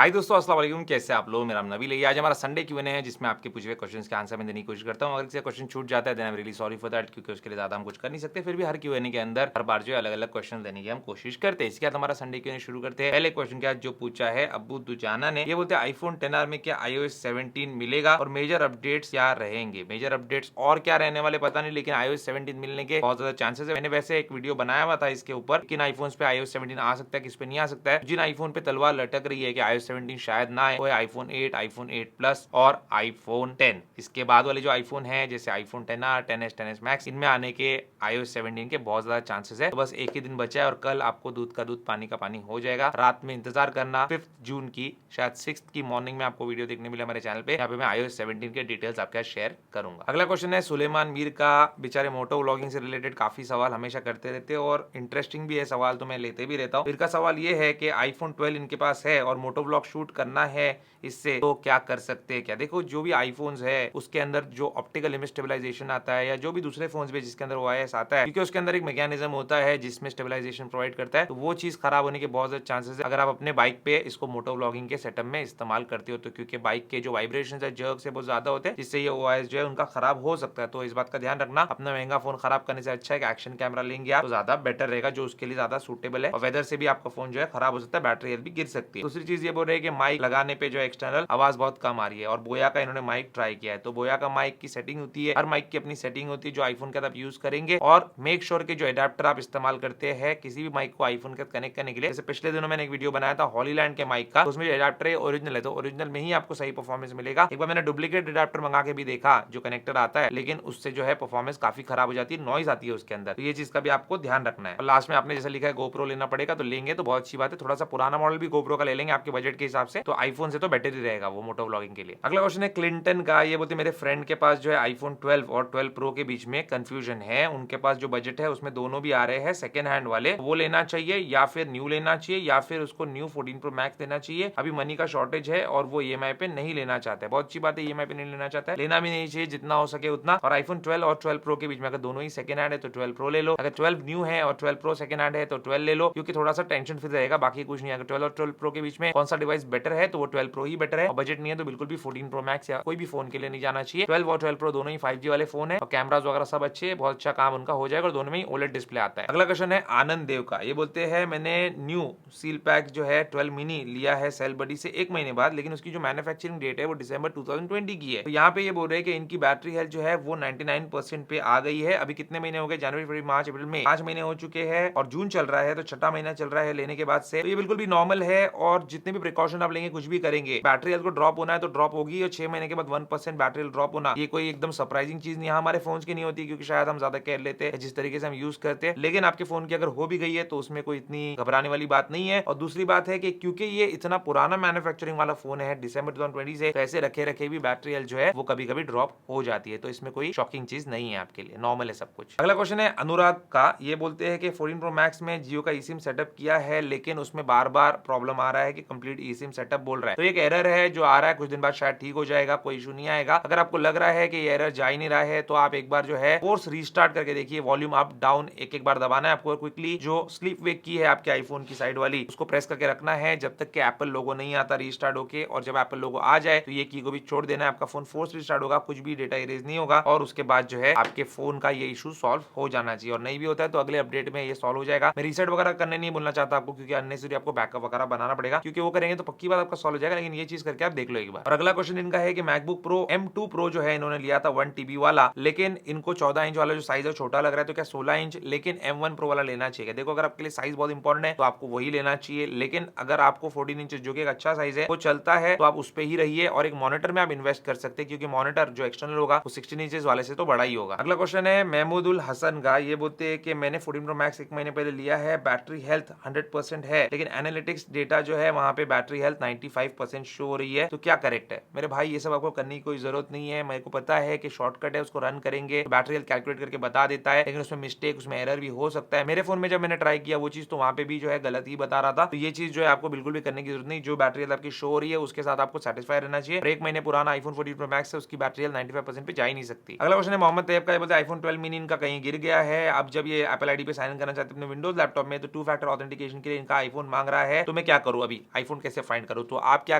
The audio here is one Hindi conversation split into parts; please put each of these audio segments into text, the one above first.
हाय दोस्तों, अस्सलाम वालेकुम। कैसे आप लोग? मेरा नाम नबील है। आज हमारा संडे Q&A है जिसमें आपके पूछे हुए क्वेश्चंस के आंसर मैं देने की कोशिश करता हूँ। अगर किसी क्वेश्चन छूट जाता है then I am really sorry for that, क्योंकि उसके लिए ज़्यादा हम कुछ कर नहीं सकते। फिर भी हर Q&A के अंदर हर बार जो है अलग-अलग क्वेश्चन देने की हम कोशिश करते हैं। इसके बाद हमारा संडे Q&A शुरू करते हैं। पहले क्वेश्चन के आज जो पूछा है अब्बू दुजाना ने, ये बोलते हैं आईफोन 10R में क्या iOS 17 मिलेगा और मेजर अपडेट्स क्या रहेंगे? मेजर अपडेट्स और क्या रहने वाले पता नहीं, लेकिन iOS 17 मिलने के बहुत ज्यादा चांसेस है। मैंने वैसे एक वीडियो बनाया हुआ था इसके ऊपर, किन आईफोन्स पे iOS 17 आ सकता है, किस पे नहीं आ सकता है। जिन आईफोन पे तलवार लटक रही है कि iOS 17 शायद ना आए, वो है आईफोन 8, आईफोन 8 प्लस और आईफोन 10। इसके बाद वाले जो आईफोन है जैसे iPhone 10R, 10s, 10s max, इनमें आने के iOS 17 के बहुत ज्यादा चांसेस है। तो बस एक ही दिन बचा है और कल आपको दूध का दूध पानी का पानी हो जाएगा। रात में इंतजार करना 5 जून की, शायद 6 की मॉर्निंग में आपको वीडियो देखने मिले हमारे चैनल पे। यहाँ पे मैं iOS 17 के डिटेल्स आपके साथ शेयर करूंगा। अगला क्वेश्चन है सुलेमान मीर का। बेचारे मोटो व्लॉगिंग से रिलेटेड काफी सवाल हमेशा करते रहते हैं और इंटरेस्टिंग भी है सवाल, तो मैं लेते भी रहता हूँ। मीर का सवाल ये है कि आईफोन 12 इनके पास है और मोटो व्लॉग शूट करना है इससे, तो क्या कर सकते हैं क्या? देखो, जो भी आईफोन्स है उसके अंदर जो ऑप्टिकल इमेज स्टेबलाइजेशन आता है या जो भी दूसरे फोन्स पे जिसके अंदर OIS आता है, क्योंकि उसके अंदर एक मैकेनिज्म होता है जिसमें स्टेबलाइजेशन प्रोवाइड करता है, तो वो चीज खराब होने के बहुत ज्यादा चांसेस है अगर आप अपने बाइक पे इसको मोटो व्लॉगिंग के सेटअप में इस्तेमाल करते हो तो, क्योंकि बाइक के जो वाइब्रेशन है, जर्क से बहुत ज्यादा होते हैं, जिससे ये OIS जो है उनका खराब हो सकता है। तो इस बात का ध्यान रखना। अपना महंगा फोन खराब करने से अच्छा है कि एक्शन कैमरा लेंगे आप तो ज्यादा बेटर रहेगा, जो उसके लिए ज्यादा सूटेबल है। और वेदर से भी आपका फोन जो है खराब हो सकता है, बैटरी हेल्थ भी गिर सकती है। दूसरी चीज ये बोल रहे हैं कि माइक लगाने पे जो एक्सटर्नल आवाज बहुत कम आ रही है और बोया का इन्होंने माइक ट्राई किया है। तो बोया का माइक की सेटिंग होती है, हर माइक की अपनी सेटिंग होती है जो आईफोन के साथ आप यूज करेंगे। और मेक श्योर कि जो एडेप्टर आप इस्तेमाल करते हैं किसी भी माइक को आईफोन के साथ कनेक्ट करने के लिए, जैसे पिछले दिनों मैंने एक वीडियो बनाया था हॉलीलैंड के माइक का, उसमें जो एडेप्टर है ओरिजिनल है, तो ओरिजिनल में ही आपको सही परफॉर्मेंस मिलेगा। एक बार मैंने डुप्लीकेट एडेप्टर मंगा के भी देखा जो कनेक्टर आता है, लेकिन उससे जो है परफॉर्मेंस काफी खराब हो जाती है, नॉइज आती है उसके अंदर। तो ये चीज का भी आपको ध्यान रखना है। और लास्ट में आपने जैसा लिखा है GoPro लेना पड़ेगा, तो लेंगे तो बहुत अच्छी बात है। थोड़ा सा पुराना मॉडल भी GoPro का ले लेंगे आपके बजट के हिसाब से, तो आईफोन से तो बेटर ही रहेगा वो मोटो व्लॉगिंग के लिए। अगला क्वेश्चन है क्लिंटन का। ये बोलते मेरे फ्रेंड के पास जो है आईफोन 12 और 12 प्रो के बीच में कंफ्यूजन है। उनके पास जो बजट है उसमें दोनों भी आ रहे हैं सेकंड हैंड वाले, वो लेना चाहिए या फिर न्यू लेना चाहिए या फिर उसको न्यू 14 प्रो मैक्स लेना चाहिए। अभी मनी का शॉर्टेज है और वो EMI पे नहीं लेना चाहता है। बहुत अच्छी बात है, EMI पे नहीं लेना चाहता है, लेना भी नहीं चाहिए, जितना हो सके उतना। और आईफोन 12 और 12 प्रो के बीच में अगर दोनों ही सेकंड हैंड है तो 12 प्रो ले लो। अगर 12 न्यू है और 12 प्रो सेकंड हैंड है तो 12 ले लो, क्योंकि थोड़ा सा टेंशन फ्री रहेगा, बाकी कुछ नहीं। अगर 12 और 12 प्रो के बीच में कौन सा डिवाइस बेटर है तो वो 12 प्रो ही बेटर है, और बजट नहीं है तो बिल्कुल भी 14 प्रो मैक्स या कोई भी फोन के लिए नहीं जाना चाहिए। 12 और 12 प्रो दोनों ही 5G वाले फोन है और कैमरास वगैरह सब अच्छे है, बहुत अच्छा काम उनका हो जाएगा और दोनों में ही OLED डिस्प्ले आता है। अगला क्वेश्चन है आनंद देव का। ये बोलते हैं मैंने न्यू सील पैक जो है 12 मिनी लिया है सेल बडी से 1 महीने बाद, लेकिन उसकी जो मैन्युफैक्चरिंग डेट है वो दिसंबर 2020 की है। तो यहाँ पे ये बोल रहे हैं कि इनकी बैटरी हेल्थ जो है वो 99% पे आ गई है। अभी कितने महीने हो गए? जनवरी, फरवरी, मार्च, अप्रैल, मई, 5 महीने हो चुके हैं और जून चल रहा है, तो छठा महीना चल रहा है लेने के बाद से। तो ये बिल्कुल भी नॉर्मल है और जितने भी प्रिकॉशन आप लेंगे, कुछ भी करेंगे, बैटरी हेल्थ को ड्रॉप होना है तो ड्रॉप होगी, और 6 महीने के बाद 1% बैटरी ड्रॉप होना ये कोई एकदम सरप्राइजिंग चीज नहीं है। हमारे फोन की नहीं होती क्योंकि शायद हम ज्यादा केयर लेते हैं जिस तरीके से हम यूज करते हैं, लेकिन आपके फोन की अगर हो भी गई है तो उसमें कोई इतनी घबराने वाली बात नहीं है। और दूसरी बात है कि क्योंकि ये इतना पुराना मैन्युफैक्चरिंग वाला फोन है दिसंबर 2020 से, तो ऐसे रखे रखे भी बैटरी हेल्थ जो है वो कभी कभी ड्रॉप हो जाती है, तो इसमें कोई शॉकिंग चीज नहीं है, आपके लिए नॉर्मल है सब कुछ। अगला क्वेश्चन है अनुराग का। ये बोलते हैं कि 14 प्रो मैक्स में जियो का eSIM सेटअप किया है, लेकिन उसमें बार बार प्रॉब्लम आ रहा है कि कंप्लीट eSIM सेटअप बोल रहा है। तो एक एरर है जो आ रहा है, कुछ दिन बाद शायद ठीक हो जाएगा, कोई इशू नहीं आएगा। अगर आपको लग रहा है कि ये एरर जा ही नहीं रहा है तो आप एक बार जो है फोर्स रीस्टार्ट करके देखिए, वॉल्यूम अप डाउन एक एक बार दबाना है आपको, क्विकली जो स्लीप वेक की है आपके आईफोन की साइड वाली उसको प्रेस करके रखना है जब तक कि एप्पल लोगो नहीं आता रीस्टार्ट होके, और जब एप्पल लोगो आ जाए तो ये की को भी छोड़ देना है, आपका फोन फोर्स रीस्टार्ट होगा, कुछ भी डेटा इरेज नहीं होगा और उसके बाद जो है आपके फोन का ये इशू सॉल्व हो जाना चाहिए। और नहीं भी होता है तो अगले अपडेट में ये सॉल्व हो जाएगा। मैं रीसेट वगैरह करने नहीं बोलना चाहता आपको, क्योंकि अननेसेसरी आपको बैकअप वगैरह बनाना पड़ेगा, क्योंकि वो करेंगे तो पक्की बात आपका सॉल्व हो जाएगा, लेकिन ये चीज करके आप देख लो एक बार। और अगला क्वेश्चन इनका है कि मैकबुक प्रो M2 प्रो जो है इन्होंने लिया था 1 TB वाला, लेकिन इनको 14 इंच वाला जो साइज है छोटा लग रहा है, तो क्या 16 इंच लेकिन M1 प्रो वाला लेना चाहिए? देखो, अगर आपके लिए साइज बहुत इंपॉर्टेंट है तो आपको वही लेना चाहिए, लेकिन अगर आपको 14 इंच जो कि एक अच्छा साइज है वो चलता है तो आप उस पे ही रहिए, और एक मॉनिटर में आप इन्वेस्ट कर सकते हैं, क्योंकि मॉनिटर जो एक्सटर्नल होगा वो 16 इंचेस वाले से तो बड़ा ही होगा। अगला क्वेश्चन है महमूदुल हसन का। ये बोलते हैं कि मैंने 14 प्रो मैक्स 1 महीने पहले लिया है, बैटरी हेल्थ 100% है, लेकिन एनालिटिक्स डेटा जो है वहां पे बैटरी हेल्थ 95% शो हो रही है, तो क्या करेक्ट है? मेरे भाई, ये सब आपको करने की कोई जरूरत नहीं है। मेरे को पता है कि शॉर्टकट है, उसको रन करेंगे बैटरी हेल्थ कैलकुलेट करके बता देता है, लेकिन उसमें मिस्टेक, उसमें एरर भी हो सकता है। मेरे फोन में जब मैंने ट्राई किया वो चीज, तो वहां पे भी जो है गलत ही बता रहा था। तो ये चीज जो है आपको बिल्कुल भी करने की जरूरत नहीं। जो बैटरी हेल्थ आपकी शो हो रही है उसके साथ आपको सेटिस्फाई रहना चाहिए। 1 महीने पुराना आईफोन 14 प्रो मैक्स है, उसकी बैटरी हेल्थ 95% पे जा ही नहीं सकती। अगला क्वेश्चन है मोहम्मद तैयब का। बोलते आईफोन 12 मिनी इनका कहीं गिर गया है, अब जब ये एप्पल आईडी पे साइन इन करना चाहते हैं अपने विंडोज लैपटॉप में, तो 2 फैक्टर ऑथेंटिकेशन के लिए इनका आईफोन मांग रहा है, तो मैं क्या करूं? अभी आईफोन के कैसे फाइंड करूँ, तो आप क्या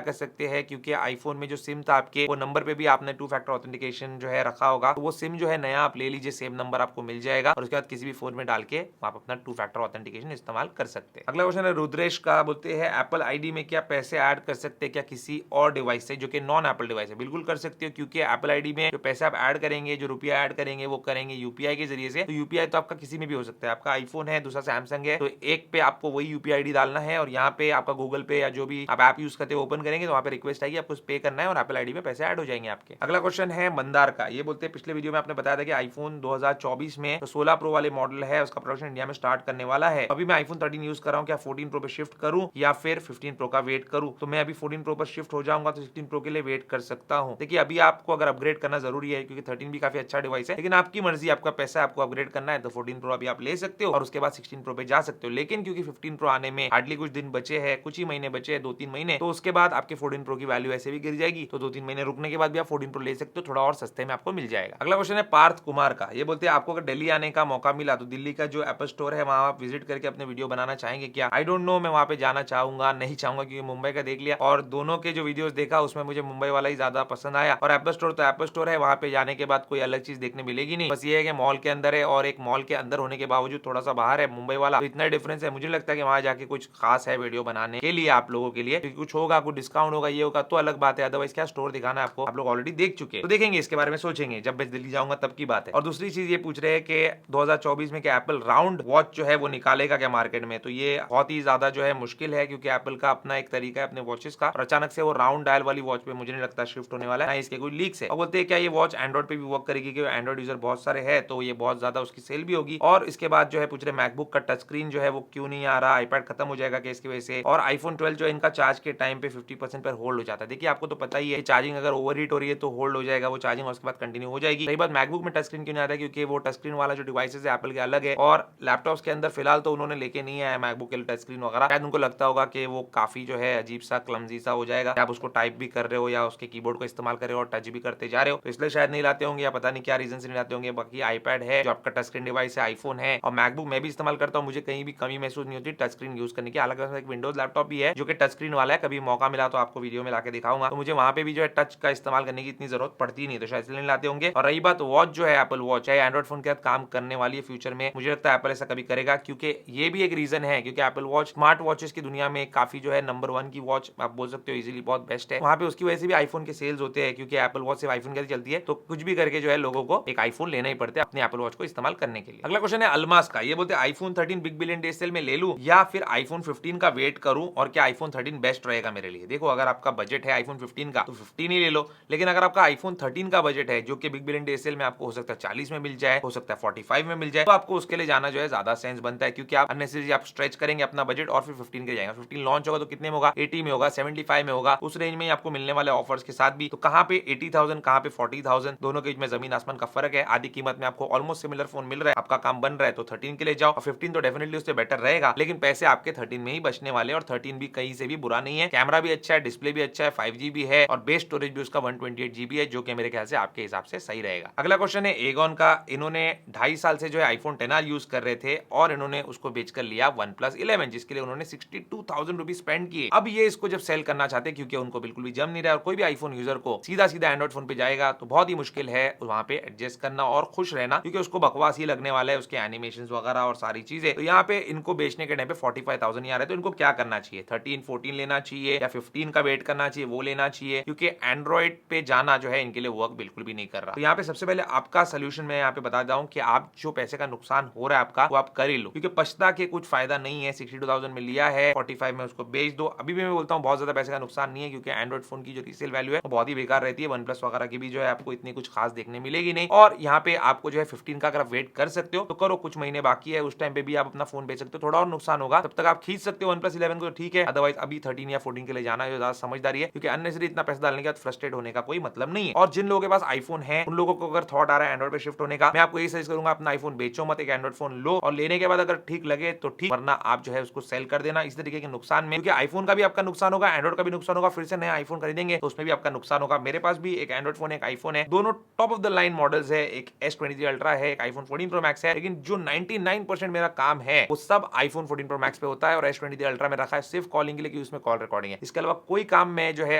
कर सकते हैं, क्योंकि आईफोन में जो सिम था आपके, वो नंबर पे भी आपने 2 फैक्टर ऑथेंटिकेशन जो है रखा होगा, तो वो सिम जो है नया आप ले लीजिए, सेम नंबर आपको मिल जाएगा और उसके बाद किसी भी फोन में डाल के आप अपना 2 फैक्टर ऑथेंटिकेशन इस्तेमाल कर सकते हैं। अगला क्वेश्चन है रुद्रेश का, बोलते हैं एप्पल आईडी में क्या पैसे ऐड कर सकते हैं क्या किसी और डिवाइस से जो कि नॉन एप्पल डिवाइस है? बिल्कुल कर सकते हो, क्योंकि एप्पल आईडी में जो पैसे आप ऐड करेंगे, जो रुपया ऐड करेंगे, वो करेंगे यूपीआई के जरिए से। तो यूपीआई तो आपका किसी में भी हो सकता है, आपका आईफोन है, दूसरा सैमसंग है, तो एक पे आपको वही यूपीआई आईडी डालना है और यहाँ पे आपका गूगल पे या जो भी आप ऐप यूज करते हैं ओपन करेंगे तो वहाँ पे रिक्वेस्ट आएगी, आपको पे करना है और एप्पल आईडी में पैसे ऐड हो जाएंगे आपके। अगला क्वेश्चन है मंदार का, ये बोलते हैं पिछले वीडियो में आपने बताया था कि आईफोन 2024 में तो 16 प्रो वाले मॉडल है, उसका प्रोडक्शन इंडिया में स्टार्ट करने वाला है। अभी मैं आईफोन 13 यूज कर रहा हूँ, क्या 14 प्रो पे शिफ्ट करूँ या फिर 15 प्रो का वेट करूँ? तो मैं अभी 14 प्रो पर शिफ्ट हो जाऊंगा, तो 16 प्रो के लिए वेट कर सकता हूँ। देखिए अभी आपको अगर अपग्रेड करना जरूरी है, क्योंकि 13 भी काफी अच्छा डिवाइस है, लेकिन आपकी मर्जी, आपका पैसा, आपको अपग्रेड करना है तो 14 प्रो अभी आप ले सकते हो और उसके बाद 16 प्रो पे जा सकते हो। लेकिन क्योंकि 15 प्रो आने में हार्डली कुछ दिन बचे हैं, कुछ ही महीने बचे हैं, 2-3 महीने, तो उसके बाद आपके 14 प्रो की वैल्यू ऐसे भी गिर जाएगी, तो 2-3 महीने रुकने के बाद भी आप 14 प्रो ले सकते हो, थोड़ा और सस्ते में आपको मिल जाएगा। अगला क्वेश्चन है पार्थ कुमार का, ये बोलते हैं आपको अगर दिल्ली आने का मौका मिला तो दिल्ली का जो एप्पल स्टोर है वहां आप विजिट करके अपने वीडियो बनाना चाहेंगे क्या? आई डोंट नो, मैं वहां पे जाना चाहूंगा नहीं चाहूंगा, क्योंकि मुंबई का देख लिया और दोनों के जो वीडियोस देखा उसमें मुझे मुंबई वाला ही ज्यादा पसंद आया। और एप्पल स्टोर तो एप्पल स्टोर है, वहां पे जाने के बाद कोई अलग चीज देखने मिलेगी नहीं, बस ये है कि मॉल के अंदर है और एक मॉल के अंदर होने के बावजूद थोड़ा सा बाहर है मुंबई वाला, तो इतना डिफरेंस है। मुझे लगता है कि वहां जाके कुछ खास है वीडियो बनाने के लिए आप लोगों के लिए, क्योंकि कुछ होगा, कुछ डिस्काउंट होगा, ये होगा तो अलग बात है, अदरवाइज क्या स्टोर दिखाना है आपको, आप लोग ऑलरेडी देख चुके हैं। तो देखेंगे इसके बारे में, सोचेंगे जब मैं दिल्ली जाऊंगा तब की बात है। और दूसरी चीज ये पूछ रहे हैं कि 2024 में क्या एप्पल राउंड वॉच जो है वो निकालेगा क्या मार्केट में? तो ये बहुत ही ज्यादा जो है मुश्किल है, क्योंकि एप्पल का अपना एक तरीका है अपने वॉचेस का, और अचानक से वो राउंड डायल वाली वॉच पे मुझे नहीं लगता शिफ्ट होने वाला है, इसके कोई लीक्स है। और बोलते हैं क्या ये वॉच एंड्रॉइड पे भी वर्क करेगी, क्योंकि एंड्रॉइड यूजर बहुत सारे हैं, तो ये बहुत ज्यादा उसकी सेल भी होगी। और इसके बाद जो है पूछ रहे मैकबुक का टच स्क्रीन जो है वो क्यों नहीं आ रहा, आईपैड खत्म हो जाएगा क्या इसकी वजह से? और आईफोन 12 जो इनका चार्ज के टाइम पे 50% पर होल्ड हो जाता है। देखिए आपको तो पता ही है, चार्जिंग अगर ओवरहीट हो रही है तो होल्ड हो जाएगा वो चार्जिंग और उसके बाद कंटिन्यू हो जाएगी। सही बात, मैकबुक में टच स्क्रीन क्यों नहीं आता है? क्योंकि वो टच स्क्रीन वाला जो डिवाइसेस है एप्पल के अलग है, और लैपटॉप्स के अंदर फिलहाल तो उन्होंने लेके नहीं आया मैकबुक के लिए टच स्क्रीन वगैरह। शायद उनको लगता होगा कि वो काफी जो है अजीब सा क्लमजी सा हो जाएगा, आप उसको टाइप भी कर रहे हो या उसके कीबोर्ड को इस्तेमाल कर रहे हो और टच भी करते जा रहे हो, तो इसलिए शायद नहीं लाते होंगे, या पता नहीं क्या रीजन से नहीं लाते होंगे। बाकी आईपैड है जो आपका टच स्क्रीन डिवाइस है, आईफोन है, और मैकबुक मैं भी इस्तेमाल करता हूँ, मुझे कहीं भी कमी महसूस नहीं होती टच स्क्रीन यूज करने की। हालांकि एक विंडोज लैपटॉप भी है जो कि टच स्क्रीन वाला है, कभी मौका मिला तो आपको वीडियो में लाके दिखाऊंगा, तो मुझे वहां पे भी जो है टच का इस्तेमाल करने की इतनी जरूरत पड़ती नहीं, तो शायद इसलिए नहीं लाते होंगे। और रही बात वॉच जो है एप्पल वॉच है एंड्रॉइड फोन के साथ काम करने वाली है फ्यूचर में, मुझे लगता है एप्पल ऐसा कभी करेगा, क्योंकि ये भी एक रीजन है, क्योंकि एप्पल वॉच स्मार्ट वॉचेस की दुनिया में काफी जो है नंबर 1 की वॉच आप बोल सकते हो, इजीली बहुत बेस्ट है। वहां पे उसकी वजह से भी आईफोन के सेल्स होते हैं, क्योंकि एप्पल वॉच सिर्फ आईफोन के लिए चलती है, तो कुछ भी करके जो है लोगों को एक आईफोन लेना ही पड़ता है अपने एप्पल वॉच को इस्तेमाल करने के लिए। अगला क्वेश्चन है अलमास का, ये बोलते हैं iPhone 13 big billion day sale में ले लूं या फिर आईफोन 15 का वेट करूं, और क्या आईफोन 13 बेस्ट रहेगा मेरे लिए? देखो अगर आपका बजट है आईफोन 15 का तो 15 ही ले लो, लेकिन अगर आपका आईफोन 13 का बजट है जो कि बिग बिलियन डे सेल में आपको हो सकता है 40 में मिल जाए, हो सकता है 45 में मिल जाए, तो आपको उसके लिए जाना जो है ज्यादा सेंस बनता है, क्योंकि आप अननेसेसरी आप स्ट्रेच करेंगे अपना बजट और फिर 15 के जाएगा। 15 लॉन्च होगा तो कितने में होगा? 80 में होगा, 75 में होगा, उस रेंज में ही आपको मिलने वाले ऑफर्स के साथ भी। तो कहां पे 80,000 कहां पे 40,000, दोनों के बीच में जमीन आसमान का फर्क है। आधी कीमत में आपको ऑलमोस्ट सिमिलर फोन मिल रहा है, आपका काम बन रहा है, तो 13 के लिए जाओ। और 15 तो डेफिनेटली उससे बेटर रहेगा, लेकिन पैसे आपके 13 में ही बचने वाले, और 13 भी कहीं से भी बुरा नहीं है, कैमरा भी अच्छा है, डिस्प्ले भी अच्छा है, 5G भी है, और बेस स्टोरेज भी उसका 128GB है, जो कि मेरे ख्याल से आपके हिसाब से सही रहेगा। अगला क्वेश्चन है एगॉन का, इन्होंने 2.5 साल से जो है आईफोन 10R यूज कर रहे थे और इन्होंने उसको बेचकर लिया OnePlus 11, जिसके लिए उन्होंने 62,000 रुपीज स्पेंड किए। अब ये इसको जब सेल करना चाहते हैं, क्योंकि उनको बिल्कुल भी जम नहीं रहा है, और कोई भी आईफोन यूजर को सीधा सीधा एंड्रॉइड फोन पे जाएगा तो बहुत ही मुश्किल है वहां पे एडजस्ट करना और खुश रहना, क्योंकि उसको बकवास ही लगने वाला है, उसके एनिमेशन वगैरह और सारी चीजें। तो यहाँ पे इनको बेचने के टाइम पे 45,000 ही आ रहे, तो इनको क्या करना चाहिए? 13, 14 लेना चाहिए या 15 का वेट करना चाहिए, वो लेना चाहिए, क्योंकि एंड्रॉइड पे जाना जो है इनके लिए वर्क बिल्कुल भी नहीं कर रहा। तो यहाँ पे सबसे पहले आपका सोल्यूशन मैं यहाँ पे बता दूं कि आप जो पैसे का नुकसान हो रहा है आपका, वो आप कर ही लो, क्योंकि पछता के कुछ फायदा नहीं है। 62,000 में लिया है, 45 में उसको बेच दो। अभी भी मैं बोलता हूँ बहुत ज्यादा पैसे का नुकसान नहीं है, क्योंकि एंड्रॉइड फोन की जो रीसेल वैल्यू है वो बहुत ही बेकार रहती है। OnePlus वगैरह की भी जो है आपको इतनी कुछ खास देखने मिलेगी नहीं, और यहाँ पे आपको जो है 15 का अगर वेट कर सकते हो तो करो, कुछ महीने बाकी है, उस टाइम पे भी आप अपना फोन बेच सकते हो, थोड़ा और नुकसान होगा, तब तक आप खींच सकते हो OnePlus 11 को, तो ठीक है। अदरवाइज अभी 13 या 14 के लिए जाना है, ज्यादा समझदारी है, क्योंकि अननेसेसरी इतना पैसा डालने के बाद फ्रस्ट्रेट होने का कोई मतलब नहीं है। और जिन लोगों के पास आईफोन है उन लोगों को अगर थॉट आ रहा है एंड्रॉइड पे शिफ्ट होने का, मैं आपको यही सजेस्ट करूंगा अपना आईफोन बेचो मत, एक एंड्रॉइड फोन लो, और लेने के बाद अगर ठीक लगे तो ठीक, वरना आप जो है उसको सेल कर देना इस तरीके के नुकसान में, क्योंकि आईफोन का भी आपका नुकसान होगा, एंड्रॉइड का भी नुकसान होगा, फिर से नया आईफोन खरीदेंगे तो उसमें भी आपका नुकसान होगा। मेरे पास भी एक एंड्रॉइड फोन है, एक आईफोन है, दोनों top of the line models है, एक S23 अल्ट्रा है, एक आईफोन 14 प्रो मैक्स है, लेकिन जो 99% मेरा काम है वो सब आईफोन 14 प्रो मैक्स पे होता है, और S23 अल्ट्रा में रखा है सिर्फ कॉलिंग के लिए, उसमें कॉल रिकॉर्डिंग है। इसके अलावा कोई काम मैं जो है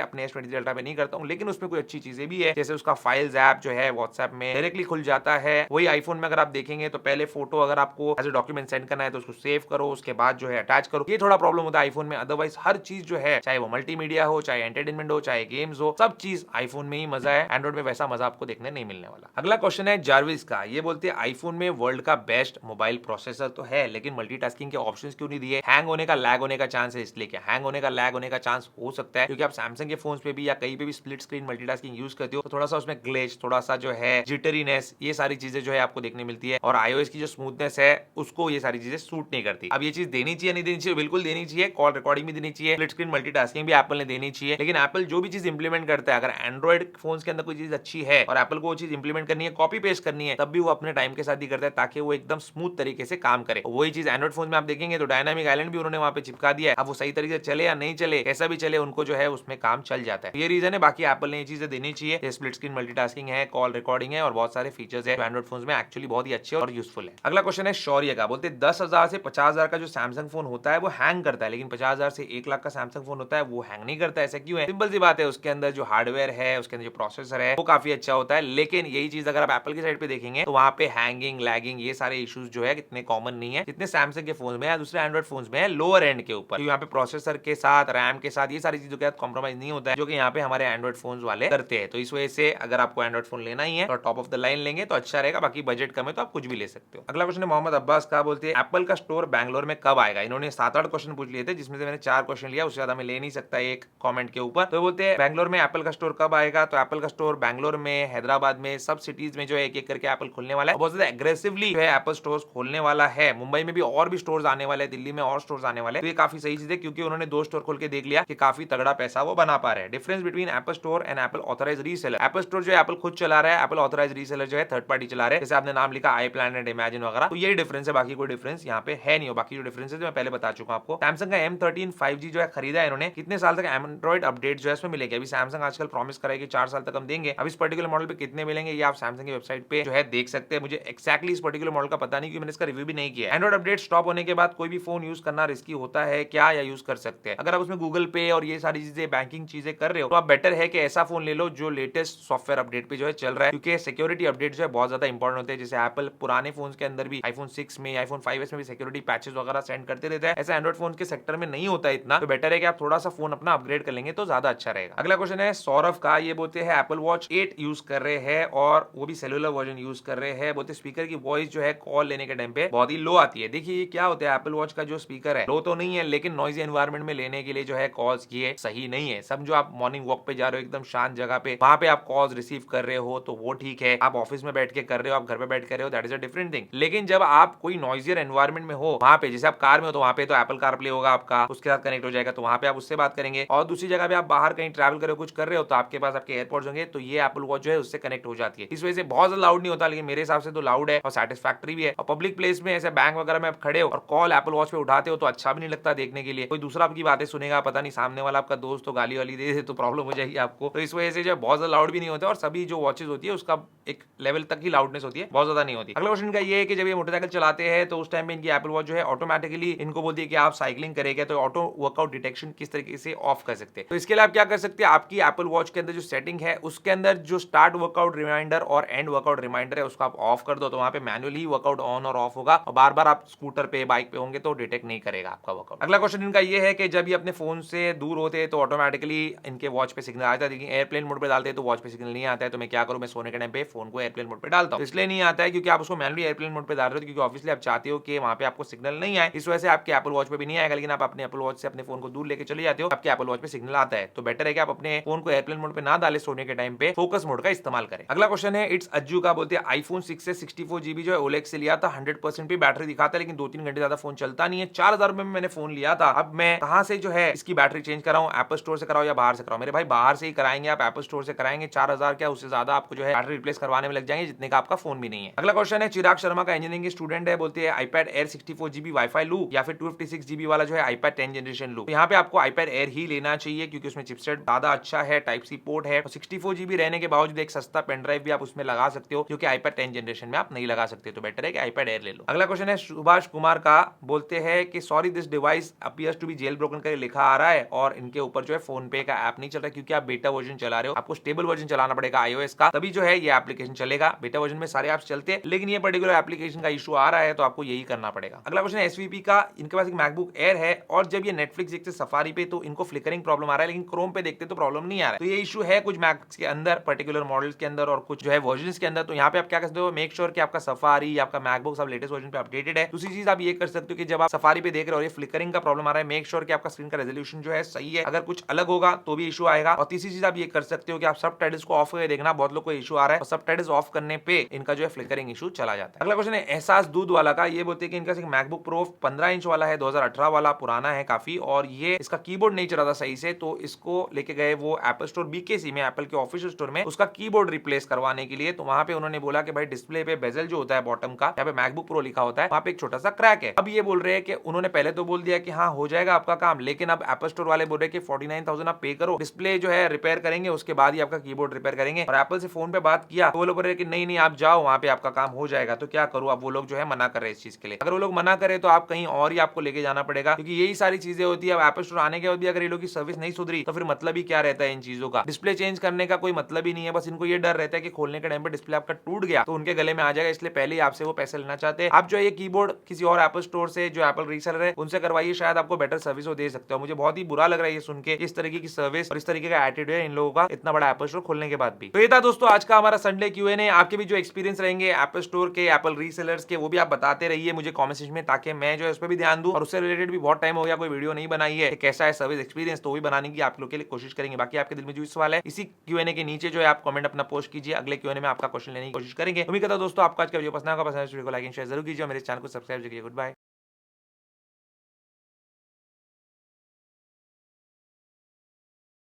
अपने S23 अल्ट्रा पे नहीं करता हूँ, लेकिन उसमें कोई अच्छी चीजें भी है, जैसे उसका फाइल्स ऐप जो है व्हाट्सएप में डायरेक्टली खुल जाता है। वही आईफोन में अगर आप देखेंगे तो पहले फोटो अगर आपको एज ए डॉक्यूमेंट सेंड करना है तो उसको सेव करो, उसके बाद जो है अटैच करो, ये थोड़ा प्रॉब्लम होता है आईफोन में। अदरवाइज हर चीज जो है, चाहे वो मल्टीमीडिया हो, चाहे एंटरटेनमेंट हो, चाहे गेम्स हो, सब चीज आईफोन में ही मजा है। एंड्रॉइड में वैसा मजा आपको देखने नहीं मिलने वाला। अगला क्वेश्चन है जार्विस का। ये बोलते हैं आईफोन में वर्ल्ड का बेस्ट मोबाइल प्रोसेसर तो है, लेकिन मल्टीटास्किंग के ऑप्शंस क्यों नहीं दिए? हैंग होने का, लैग होने का चांस है, इसलिए क्या हैंग होने का, लैग होने का चांस हो सकता है क्योंकि आप सैमसंग के फोन पे भी या कहीं पे भी स्प्लिट स्क्रीन मल्टीटास्किंग यूज करते हो तो थोड़ा सा उसमें ग्लेच, थोड़ा सा जो है जिटरीनेस, ये सारी चीजें जो है आपको देखने मिलती है। और iOS की जो स्मूथनेस है उसको ये सारी चीजें सूट नहीं करती। अब ये चीज देनी चाहिए नहीं देनी चाहिए? बिल्कुल देनी चाहिए। कॉल रिकॉर्डिंग भी देनी चाहिए, स्प्लिट स्क्रीन मल्टीटास्किंग भी एप्पल ने देनी चाहिए। लेकिन एप्पल जो भी चीज इंप्लीमेंट करता है, अगर एंड्रॉइड फोन के अंदर कोई चीज अच्छी है और एप्पल को वो चीज इंप्लीमेंट करनी है, कॉपी पेस्ट करनी है, तब भी वो अपने टाइम के साथ ही करता है ताकि वो एकदम स्मूथ तरीके से काम करे। वही चीज एंड्रॉइड फोन में आप देखेंगे तो डायनामिक आइलैंड भी उन्होंने वहां पे चिपका दिया है। अब वो सही तरीके से चले या नहीं चले, कैसा भी चले, उनको जो है उसमें काम चल जाता है। ये रीजन है। बाकी एप्पल ने ये चीजें देनी चाहिए। स्प्लिट स्क्रीन मल्टीटास्किंग है, कॉल रिकॉर्डिंग है और बहुत सारे फीचर्स है एंड्रॉइड फोन में एक्चुअली बहुत ही अच्छे और यूजफुल है। अगला क्वेश्चन है शौर्य का। बोलते 10,000 से 50,000 का जो सैमसंग फोन होता है वो हैंग करता है, लेकिन 50,000 से 1 लाख का सैमसंग फोन होता है वो हैंग नहीं करता। ऐसा क्यों है? सिंपल सी बात है, उसके अंदर जो हार्डवेयर है, उसके अंदर जो प्रोसेसर है वो काफी अच्छा होता है। लेकिन यही चीज अगर आप एप्पल की साइड पे देखेंगे तो वहां पे हैंगिंग, लैगिंग, ये सारे इश्यूज जो है इतने कॉमन नहीं है जितने सैमसंग के फोन में या दूसरे एंड्रॉइड फोन में है लोअर एंड के ऊपर। यहाँ पे प्रोसेसर के साथ, रैम के साथ, ये सारी चीजों के साथ कॉम्प्रोमाइज नहीं होता है, जो कि यहाँ पे हमारे एंड्रॉइड फोन वाले करते हैं। तो इस वजह से अगर आपको एंड्रॉइड फोन लेना ही है तो टॉप ऑफ द लाइन लेंगे तो अच्छा रहेगा। बाकी बजट कम है तो आप कुछ भी ले सकते हो। अगला क्वेश्चन है मोहम्मद अब्बास का। बोलते हैं एप्पल का स्टोर बैंगलोर में कब आएगा? इन्होंने 7-8 क्वेश्चन पूछ लिए थे, जिसमें से मैंने 4 क्वेश्चन लिया, उससे ज्यादा मैं ले नहीं सकता एक कमेंट के ऊपर। तो बोलते हैं बैंगलोर में एप्पल का स्टोर कब आएगा? तो एप्पल का स्टोर बैंगलोर में, हैदराबाद में, सब सिटीज में जो है एक एक करके एप्पल खोलने वाला है। बहुत ज्यादा एग्रेसिवली जो है एप्पल स्टोर्स खोलने वाला है। मुंबई में भी और भी स्टोर्स आने वाले हैं, दिल्ली में और स्टोर्स आने वाले हैं। तो ये काफी सही चीज है क्योंकि उन्होंने 2 स्टोर खोल के देख लिया कि काफी तगड़ा पैसा वो बना पा रहे हैं। Difference between Apple store and Apple authorise reseller. Apple store जो है एप्पल खुद चला रहा है, एप्पल ऑथराइज रीसेलर जो है थर्ड पार्टी चला रहे हैं, जैसे आपने नाम लिखा आई प्लैनेट, इमेजिन वगैरह। तो यही डिफरेंस है, बाकी कोई डिफरेंस यहाँ पे है नहीं हो। बाकी जो डिफरेंस है मैं पहले बता चुका हूं आपको। सैमसंग का M13 5G जो है खरीदा है इन्होंने, कितने साल तक एंड्रॉइड अपडेट जो है इसमें मिलेंगे? अभी सैमसंग आजकल प्रॉमिस कराए कि 4 साल तक हम देंगे। अब इस पर्टिकुलर मॉडल पे कितने मिलेंगे ये आप सैमसंग की वेबसाइट पे जो है देख सकते हैं। मुझे एक्जैक्टली इस पर्टिकुलर मॉडल का पता नहीं क्योंकि मैंने इसका रिव्यू भी नहीं किया। एंड्रॉइड अपडेट स्टॉप होने के बाद कोई भी फोन यूज करना रिस्की होता है क्या, या यूज कर सकते हैं? अगर आप उसमें गूगल पे और ये सारी चीजें, बैंकिंग चीजें कर रहे हो तो आप बेटर है कि ऐसा फोन ले लो जो लेटेस्ट सॉफ्टवेयर अपडेट पे जो है चल रहा है, क्योंकि सिक्योरिटी अपडेट जो है बहुत ज्यादा इंपॉर्टेंट होते हैं। जैसे एप्पल पुराने फोन के अंदर भी, आईफोन 6 में, आईफोन 5s में भी सिक्योरिटी पैचेस वगैरह सेंड करते रहता है। ऐसा एंड्रॉइड फोन के सेक्टर में नहीं होता है इतना। तो बेटर है कि आप थोड़ा सा फोन अपना अपग्रेड कर लेंगे तो ज्यादा अच्छा रहेगा। अगला क्वेश्चन है सौरभ का। ये बोलते हैं एप्पल वॉच 8 यूज कर रहे हैं और वो भी सेलुलर वर्जन यूज कर रहे हैं। बोलते स्पीकर की वॉइस जो है कॉल लेने के टाइम पे बहुत ही लो आती है। देखिए ये क्या होता है, एप्पल वॉच का जो स्पीकर है लो तो नहीं है, लेकिन नॉइजी एनवायरनमेंट में लेने के लिए जो है कॉल्स ये सही नहीं है। समझो आप मॉर्निंग वॉक पे जा रहे हो एकदम शांत जगह पे, वहां पे आप कॉल्स रिसीव कर रहे हो तो वो ठीक है। आप ऑफिस में बैठ के कर रहे हो, आप घर पे बैठ कर रहे हो, that is a different thing. लेकिन जब आप कोई नॉइजियर एनवायरनमेंट में हो, वहां पे जैसे आप कार में हो तो वहां पे तो एप्पल कार प्ले होगा आपका, उसके साथ कनेक्ट हो जाएगा, तो वहां पे आप उससे बात करेंगे। और दूसरी जगह पे आप बाहर कहीं ट्रैवल कर रहे हो, कुछ कर रहे हो, तो आपके पास आपके एयरपोर्ट्स होंगे, तो ये एप्पल वॉच जो है उससे कनेक्ट हो जाती है। इस वजह से बहुत ज्यादा लाउड नहीं होता, लेकिन मेरे हिसाब से तो लाउड है और सेटिस्फैक्टरी भी है। और पब्लिक प्लेस में ऐसे बैंक वगैरह में आप खड़े हो और कॉल एप्पल वॉच पे उठाते हो तो अच्छा भी नहीं लगता देखने के लिए। कोई दूसरा आपकी बातें सुनेगा, पता नहीं सामने वाला आपका दोस्त तो गाली वाली दे दे तो प्रॉब्लम हो जाएगी आपको। तो इस वजह से जो बहुत ज्यादा लाउड भी नहीं होता और सभी जो वॉचेस होती है उसका एक लेवल तक ही लाउडनेस होती है, बहुत ज्यादा नहीं होती। अगला क्वेश्चन का ये है कि जब ये मोटरसाइकिल चलाते हैं तो उस टाइम में इनकी एप्पल वॉच जो है ऑटोमेटिकली इनको बोलती है कि आप साइकिलिंग करेंगे तो ऑटो वर्कआउट डिटेक्शन किस तरीके से ऑफ कर सकते हैं। तो इसके लिए आप क्या कर सकते हैं, आपकी एप्पल वॉच के अंदर जो सेटिंग है उसके अंदर जो स्टार्ट वर्कआउट रिमाइंडर और एंड वर्कआउट रिमाइंडर है उसको आप ऑफ कर दो, तो वहां पे मैनुअली वर्कआउट ऑन और ऑफ होगा और बार बार आप स्कूटर पे, बाइक पे होंगे तो डिटेक्ट नहीं करेगा आपका वर्कआउट। अगला क्वेश्चन इनका ये है कि जब ये अपने फोन से दूर होते हैं तो ऑटोमेटिकली इनके वॉच पे सिग्नल आता है, लेकिन एयरप्लेन मोड पे डालते हैं तो वॉच पे सिग्नल नहीं आता है। तो मैं क्या करूं, मैं सोने के टाइम पे फोन को एयरप्लेन मोड पे डालता हूं। इसलिए नहीं आता है क्योंकि आप उसको मैनुअली एयरप्लेन मोड पे डाल रहे हो, क्योंकि ऑब्वियसली आप चाहते हो कि वहां पे आपको सिग्नल नहीं आए। इस वजह से आपके एप्पल वॉच पे भी नहीं आएगा, लेकिन आप अपने एप्पल वॉच से अपने फोन को दूर लेके चले जाते हो, आपके एप्पल वॉच पे सिग्नल आता है। तो बेटर है कि आप अपने फोन को एयरप्लेन मोड पे ना डाले, सोने के टाइम पे फोकस मोड का इस्तेमाल करें। अगला क्वेश्चन है इट्स अज्जू का। बोलते हैं आईफोन 6 से 64GB जो है ओलेक्स से लिया था, 100% भी बैटरी दिखाता है, लेकिन 2-3 घंटे ज्यादा फोन चलता नहीं है। 4,000 में मैंने फोन लिया था। अब मैं कहां से जो है इसकी बैटरी चेंज कराऊं, एप्पल स्टोर से कराऊं या बाहर से कराऊं? मेरे भाई बाहर से ही कराएंगे, आप एप्पल स्टोर से कराएंगे। 4,000 क्या उससे ज्यादा आपको जो है बैटरी रिप्लेस करवाने में लग जाएंगे, जितने का आपका फोन भी नहीं है। अगला क्वेश्चन है चिराग शर्मा का, इंजीनियरिंग स्टूडेंट है। बोलते हैं आईपैड एयर 64GB वाईफाई लूं या फिर 256GB वाला जो है आईपैड 10 जनरेशन लूं? तो यहाँ पे आपको आईपैड एयर ही लेना चाहिए क्योंकि उसमें चिपसेट ज्यादा अच्छा है, टाइप सी पोर्ट है और 64GB रहने के बावजूद एक सस्ता पेन ड्राइव भी आप उसमें लगा सकते हो, क्योंकि आईपैड 10 जनरेशन में आप नहीं लगा सकते। तो बेटर है कि आईपैड एयर ले लो। अगला क्वेश्चन है सुभाष कुमार का। बोलते हैं कि sorry this device appears to be jail broken unbroken करके लिखा आ रहा है और इनके ऊपर जो है फोन पे का ऐप नहीं चल रहा है, क्योंकि आप बेटा वर्जन चला रहे हो। आपको स्टेबल वर्जन चलाना पड़ेगा iOS का, तभी जो है ये एप्लीकेशन चलेगा। बेटा वर्जन में सारे ऐप्स चलते हैं, लेकिन ये पर्टिकुलर एप्लीकेशन का इशू आ रहा है, तो आपको यही करना पड़ेगा। अगला क्वेश्चन एसवीपी का। इनके पास एक मैकबुक एयर है और जब ये नेटफ्लिक्स देखते सफारी पे तो इनको फ्लिकरिंग प्रॉब्लम आ रहा है, लेकिन क्रोम पे देखते तो प्रॉब्लम नहीं आ रहा है। तो ये इशू है कुछ मैक्स के अंदर, पर्टिकुलर मॉडल्स के अंदर और कुछ जो है वर्जन्स के अंदर। तो यहाँ पे आप क्या कर सकते हो, मेक श्योर कि आपका सफारी, आपका मैकबुक सब लेटेस्ट वर्जन पे अपडेटेड है। दूसरी चीज आप ये कर सकते हो कि जब आप सफारी पे देख रहे हो और ये फ्लिकरिंग का प्रॉब्लम आ रहा है, मेक श्योर कि आपका स्क्रीन का रेजोल्यूशन जो है सही है। अगर कुछ अलग होगा तो भी इशू आएगा। और तीसरी चीज आप ये कर सकते हो कि आप सब टाइटल्स को ऑफ करके देखना, बहुत लोग को इशू आ रहा है और सब टाइटल्स ऑफ करने पे इनका जो है फ्लिकरिंग इशू चला जाता है। अगला क्वेश्चन है एहसास दूध वाला का। ये बोलते हैं कि इनका मैकबुक प्रो 15 इंच वाला है, 2018 वाला, पुराना है काफी, और ये इसका कीबोर्ड नहीं चल रहा था सही से, तो इसको लेके गए वो एप्पल स्टोर बीकेसी में, एप्पल के ऑफिशियल स्टोर में, उसका कीबोर्ड रिप्लेस करवाने के लिए। तो वहां पे उन्होंने बोला कि भाई डिस्प्ले पे बेजल जो होता है बॉटम का, यहाँ पे मैकबुक प्रो लिखा होता है, वहां पे एक छोटा सा क्रैक है। अब ये बोल रहे हैं कि उन्होंने पहले तो बोल दिया कि हाँ हो जाएगा आपका काम, लेकिन अब एप्पल स्टोर वाले बोल रहे हैं कि 49,000 आप पे करो, डिस्प्ले जो है रिपेयर करेंगे, उसके बाद ही आपका कीबोर्ड रिपेयर करेंगे। और एप्पल से फोन पे बात किया तो वो लोग बोल रहे हैं कि नहीं नहीं आप जाओ, वहां पे आपका काम हो जाएगा। तो क्या करूं, अब वो लोग जो है मना कर रहे हैं इस चीज के लिए। अगर वो लोग मना करे तो आप कहीं और ही आपको लेके जाना पड़ेगा, क्योंकि यही सारी चीजें होती है। अब एप्पल स्टोर आने के बाद भी अगर ये लोग की सर्विस नहीं सुधरी तो फिर मतलब ही क्या रहता है इन चीजों का। डिस्प्ले चेंज करने का कोई मतलब ही नहीं है, बस इनको ये डर रहता है कि खोलने के टाइम पे डिस्प्ले आपका टूट गया तो उनके गले में आ जाएगा, इसलिए पहले ही आपसे वो पैसे लेना चाहते हैं। आप जो है ये कीबोर्ड किसी और एप्पल स्टोर से, जो एप्पल रीसेलर है, उनसे करवाइए, शायद आपको बेटर सर्विस वो दे सकते हो। मुझे बहुत ही बुरा लग रहा है ये सुन के, इस तरीके की सर्विस और इस तरीके का एटीट्यूड है इन लोगों का, इतना बड़ा एप्पल स्टोर खोलने के बाद भी। तो ये था दोस्तों आज का हमारा संडे क्यूएनए। आपके भी जो एक्सपीरियंस रहेंगे एप्पल स्टोर के, एप्पल रीसेलर्स के, वो भी आप बताते रहिए मुझे कमेंट सेक्शन में, ताकि मैं जो है उस पर भी ध्यान दूं। और उससे रिलेटेड भी बहुत टाइम हो गया कोई वीडियो नहीं बनाई है, कैसा है सर्विस एक्सपीरियंस, तो वो भी बनाने की आप लोग के लिए कोशिश करेंगे। बाकी आपके दिल में जो सवाल है इसी क्यूएनए के नीचे जो है आप कमेंट अपना पोस्ट कीजिए, अगले क्यूएनए में आपका क्वेश्चन लेने की कोशिश करेंगे। उम्मीद करता हूं दोस्तों आपको आज का वीडियो पसंद आएगा। पसंद है वीडियो को लाइक एंड शेयर जरूर कीजिए, मेरे चैनल को सब्सक्राइब कीजिए। Good bye.